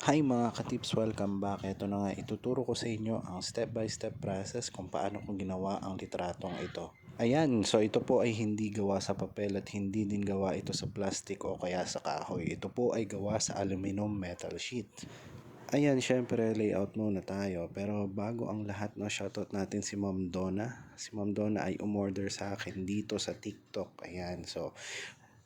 Hi mga ka-tips, welcome back. Ito na nga, ituturo ko sa inyo ang step-by-step process kung paano ko ginawa ang litratong ito. Ayan, so ito po ay hindi gawa sa papel at hindi din gawa ito sa plastic o kaya sa kahoy. Ito po ay gawa sa aluminum metal sheet. Ayan, syempre layout muna tayo. Pero bago ang lahat, no, shoutout natin si Ma'am Donna. Si Ma'am Donna ay umorder sa akin dito sa TikTok. Ayan, so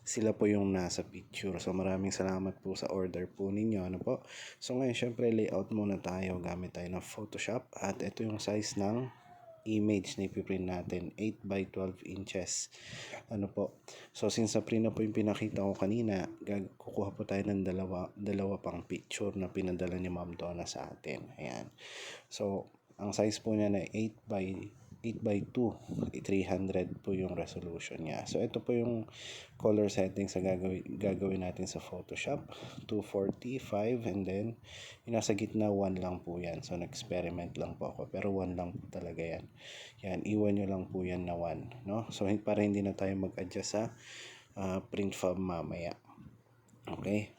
sila po yung nasa picture. So maraming salamat po sa order po ninyo. Ano po? So ngayon, syempre layout muna tayo. Gamit tayo ng Photoshop. At ito yung size ng image na ipiprint natin, 8 by 12 inches. Ano po? So since sa print na po yung pinakita ko kanina, kukuha po tayo ng dalawa pang picture na pinadala ni Ma'am Donna sa atin. Ayan. So ang size po niya na 8 by 2, 300 po yung resolution niya. So ito po yung color settings na gagawin natin sa Photoshop. 245 and then yung nasa gitna 1 lang po yan. So nag-experiment lang po ako pero 1 lang po talaga yan. Yan, iwan nyo lang po yan na 1, no? So para hindi na tayo mag-adjust sa print fab mamaya. Okay?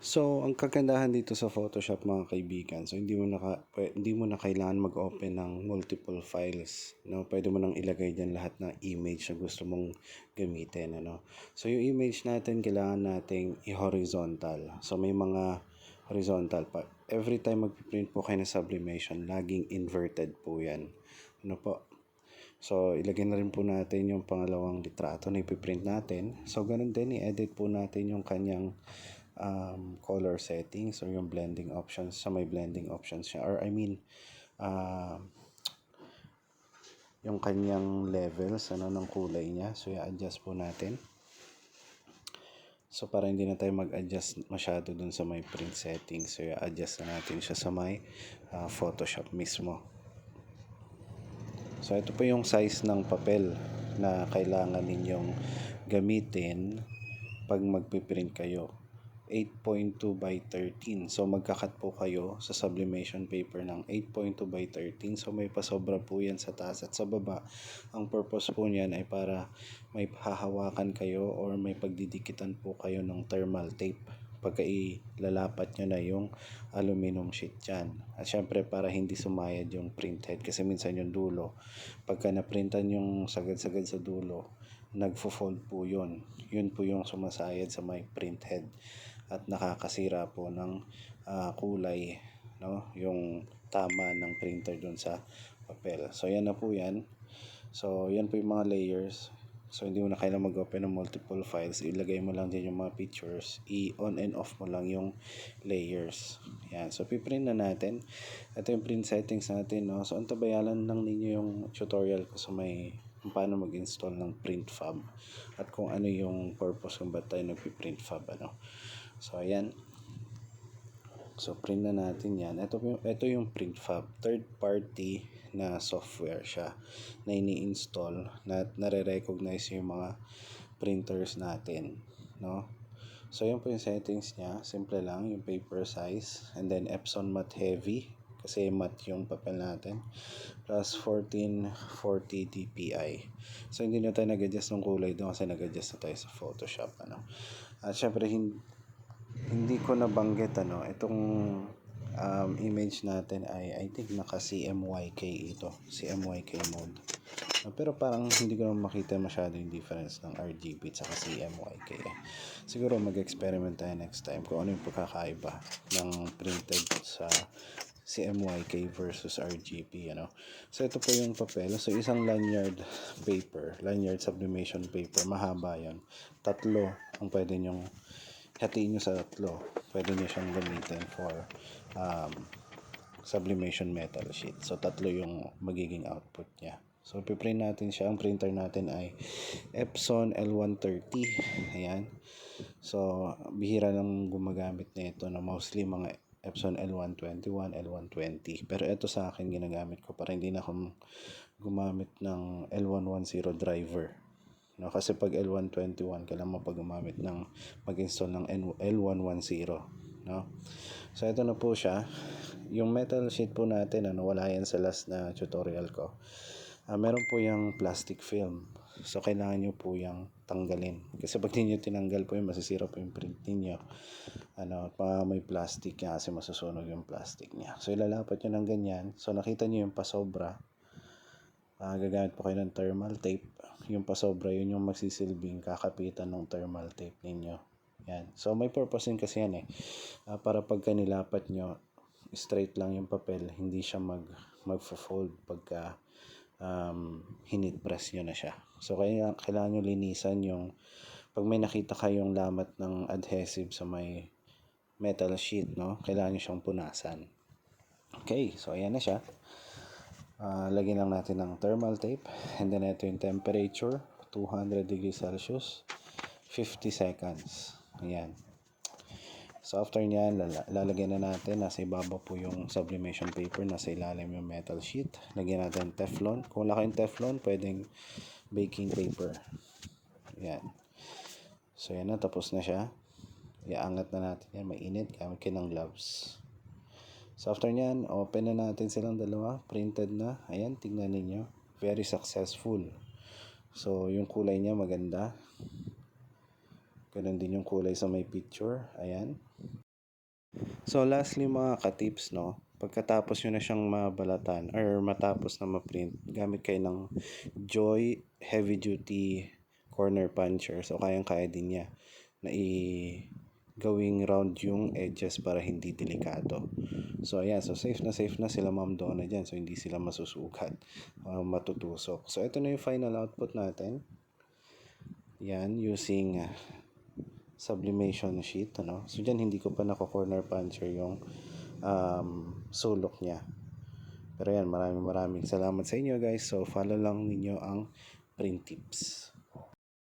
So, ang kagandahan dito sa Photoshop mga kaibigan, so hindi mo na kailangan mag-open ng multiple files, no? Pwede mo nang ilagay diyan lahat ng image na gusto mong gamitin, ano? So, yung image natin kailangan nating i-horizontal. So, may mga horizontal pa. Every time mag-print po kayo ng sublimation, laging inverted po 'yan. Ano po? So, ilagay na rin po natin yung pangalawang litrato na ipiprint natin. So, ganun din, i-edit po natin yung kanyang color settings or yung blending options sa may blending options siya. Or I mean, yung kanyang levels ng kulay niya. So, i-adjust po natin. So, para hindi na tayo mag-adjust masyado dun sa may print settings. So, i-adjust na natin siya sa may Photoshop mismo. So, ito po yung size ng papel na kailangan ninyong gamitin pag magpiprint kayo. 8.2 by 13. So, magkakat po kayo sa sublimation paper ng 8.2 by 13. So, may pasobra po yan sa taas at sa baba. Ang purpose po niyan ay para may hahawakan kayo or may pagdidikitan po kayo ng thermal tape pagka ilalapat nyo na yung aluminum sheet dyan. At syempre para hindi sumayad yung printhead kasi minsan yung dulo, pagka naprintan yung sagad-sagad sa dulo, nagfo-fold po yun. Yun po yung sumasayad sa may printhead at nakakasira po ng kulay, no? Yung tama ng printer dun sa papel. So yan na po yan. So yan po yung mga layers. So, hindi mo na kailangan mag-open ng multiple files. Ilagay mo lang din yung mga pictures. I-on and off mo lang yung layers. Yan. So, piprint na natin. Ito yung print settings natin, no? So, antabayanan lang ninyo yung tutorial ko sa may kung paano mag-install ng print fab at kung ano yung purpose kung ba't tayo nagpi-print fab, ano. So, ayan. So, print na natin yan. Ito yung print fab. Third party na software siya na ini-install na nare-recognize yung mga printers natin, no? So, yun po yung settings niya. Simple lang, yung paper size and then Epson matte heavy kasi matte yung papel natin plus 1440 dpi. So, hindi na tayo nag-adjust ng kulay doon kasi nag-adjust na tayo sa Photoshop, ano. At syempre hindi ko nabanggit itong image natin ay I think naka CMYK ito, CMYK mode. Pero parang hindi ko naman makita masyado yung difference ng RGB at saka CMYK. Siguro mag-experiment tayo next time kung ano yung pagkakaiba ng printed sa CMYK versus RGB, ano. So ito po yung papel. So isang lanyard sublimation paper, mahaba yan. 3 ang pwede nyong hatiin nyo sa 3. Pwede nyo siyang gamitin for sublimation metal sheet. So 3 yung magiging output niya. So piprint natin siya. Ang printer natin ay Epson L130. Ayan. So bihira lang gumagamit nito na mostly mga Epson L121, L120. Pero ito sa akin ginagamit ko para hindi na ako gumamit ng L110 driver. No, kasi pag L121 kailangan mo gumamit ng mag-install ng L110, no. So ito na po siya. Yung metal sheet po natin wala yan sa last na tutorial ko. Meron po yung plastic film. So, kailangan nyo po yung tanggalin. Kasi pag di nyo tinanggal po yun, masisira po yung print ninyo. May plastic niya kasi masusunog yung plastic niya. So, ilalapat nyo ng ganyan. So, nakita nyo yung pasobra. Gagamit po kayo ng thermal tape. Yung pasobra, yun yung magsisilbing kakapitan ng thermal tape ninyo. Yan. So, may purpose din kasi yan para pagka nilapat nyo, straight lang yung papel, hindi siya mag-fold pagka hinit press nyo na siya. So, kailangan nyo linisan yung pag may nakita kayong lamat ng adhesive sa may metal sheet, no? Kailangan nyo siyang punasan. Okay, so ayan na siya. Lagyan lang natin ng thermal tape. And then ito yung temperature, 200 degrees Celsius, 50 seconds. Ayan. So after nyan, lalagyan na natin, nasa ibabaw po yung sublimation paper, nasa ilalim yung metal sheet. Lagyan natin Teflon. Kung wala kayong Teflon, pwedeng baking paper. Ayan. So yan na, tapos na siya. Iaangat na natin yan, mainit, gamit kayo ng gloves. So after nyan, open na natin silang dalawa, printed na. Ayan, tingnan ninyo. Very successful. So yung kulay niya maganda. Ganun din yung kulay sa may picture. Ayan. So lastly mga ka-tips, no, pagkatapos nyo na siyang mabalatan or matapos na ma-print, gamit kayo ng Joy Heavy Duty Corner Puncher. So kayang-kaya din niya na gawing round yung edges para hindi delikado. So ayan, so safe na sila Ma'am Donna dyan. So hindi sila masusugat, matutusok. So ito na yung final output natin. Yan, using sublimation sheet, So dyan hindi ko pa nako-corner puncher yung sulok niya. Pero yan, maraming salamat sa inyo guys. So follow lang ninyo ang print tips.